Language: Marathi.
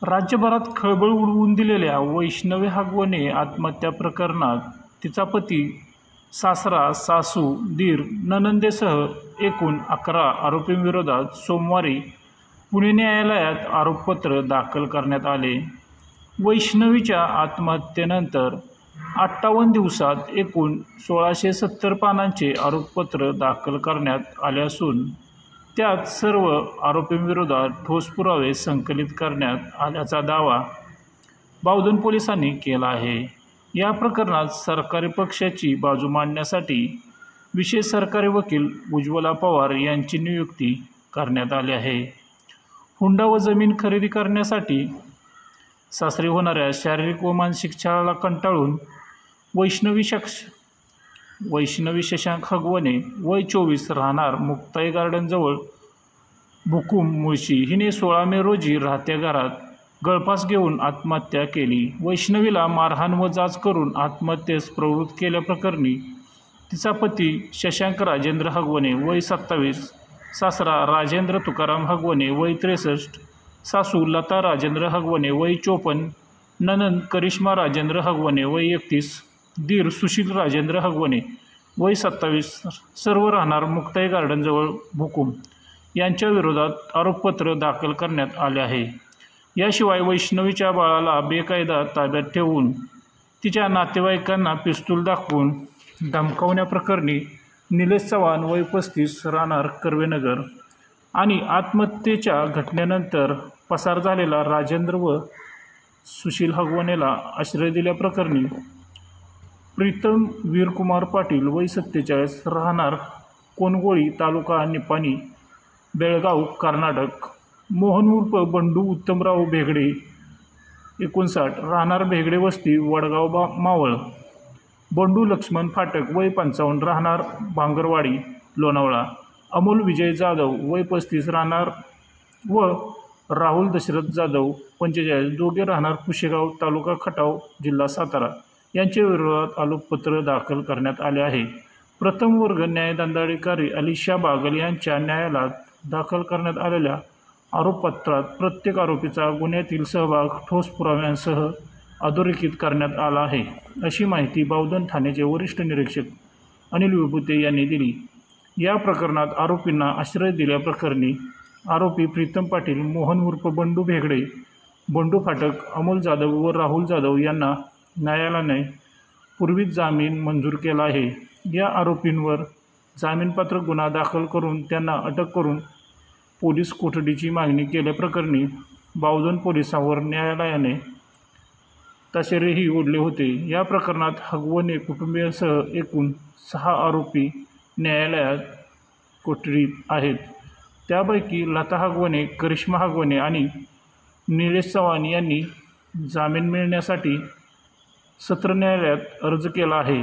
राज्यभरात खळबळ उडवून दिलेल्या वैष्णवी हगवणे आत्महत्या प्रकरणात तिचा पती, सासरा, सासू, दीर, नणंदेसह एकूण 11 आरोपींविरोधात सोमवारी पुणे न्यायालयात आरोपपत्र दाखल करण्यात आले. वैष्णवीच्या आत्महत्येनंतर 58 दिवसात एकूण 1670 पानांचे आरोपपत्र दाखल करण्यात आले असून त्यात सर्व आरोपींविरोधात ठोस पुरावे संकलित करण्यात आल्याचा दावा बावधन पोलिसांनी केला आहे. या प्रकरणात सरकारी पक्षाची बाजू मांडण्यासाठी विशेष सरकारी वकील उज्ज्वला पवार यांची नियुक्ती करण्यात आली आहे. हुंडा व जमीन खरेदी करण्यासाठी सासरी होणाऱ्या शारीरिक व मानसिक छळाला कंटाळून वैष्णवी शशांक हगवणे वय 24 राहणार मुक्ताई गार्डनजवळ भुकुम मुळशी हिने 16 मे रोजी राहत्या घरात गळफास घेऊन आत्महत्या केली. वैष्णवीला मारहाण व जाच करून आत्महत्येस प्रवृत्त केल्याप्रकरणी तिचा पती शशांक राजेंद्र हगवणे वय 27, सासरा राजेंद्र तुकाराम हगवणे वय 63, सासू लता राजेंद्र हगवणे वय 54, नणंद करिश्मा राजेंद्र हगवणे वय 31, दीर सुशील राजेंद्र हगवणे वय 27 सर्व राहणार मुक्ताई गार्डनजवळ भुकुम यांच्या विरोधात आरोपपत्र दाखल करण्यात आले आहे. याशिवाय वैष्णवीच्या बाळाला बेकायदा ताब्यात ठेवून तिच्या नातेवाईकांना पिस्तूल दाखवून धमकावण्याप्रकरणी निलेश चव्हाण वय 35 राहणार कर्वेनगर आणि आत्महत्येच्या घटनेनंतर पसार झालेला राजेंद्र व सुशील हगवणेला आश्रय दिल्याप्रकरणी प्रीतम वीरकुमार पाटील वय 47 राहणार कोनगोळी तालुका निपाणी बेळगाव कर्नाटक, मोहन उर्फ बंडू उत्तमराव भेगडे 59 राहणार भेगडे वस्ती वडगाव मावळ, बंडू लक्ष्मण फाटक वय 55 राहणार भांगरवाडी लोणावळा, अमोल विजय जाधव वय 35 राहणार व राहुल दशरथ जाधव 45 दोघे राहणार पुशेगाव तालुका खटाव जिल्हा सातारा यांच्या विरोधात आरोपपत्र दाखल करण्यात आले आहे. प्रथम वर्ग न्यायदंडाधिकारी अलिशा बागल यांच्या न्यायालयात दाखल करण्यात आलेल्या आरोपपत्रात प्रत्येक आरोपीचा गुन्ह्यातील सहभाग ठोस पुराव्यांसह अधोरेखित करण्यात आला आहे, अशी माहिती बावधन ठाण्याचे वरिष्ठ निरीक्षक अनिल विभूते यांनी दिली. या प्रकरणात आरोपींना आश्रय दिल्याप्रकरणी आरोपी प्रीतम पाटील, मोहन उर्फ बंडू भेगडे, बंडू फाटक, अमोल जाधव व राहुल जाधव यांना न्यायालयाने पूर्वीच जामीन मंजूर केला आहे. या आरोपींवर जामीनपात्र गुन्हा दाखल करून त्यांना अटक करून पोलीस कोठडीची मागणी केल्याप्रकरणी बावधन पोलिसांवर न्यायालयाने ताशेरेही ओढले होते. या प्रकरणात हगवणे कुटुंबियांसह एकूण 6 आरोपी न्यायालयात कोठडीत आहेत. त्यापैकी लता हगवणे, करिश्मा हगवणे आणि निलेश चव्हाण यांनी जामीन मिळण्यासाठी सत्र न्यायालयात अर्ज केला आहे.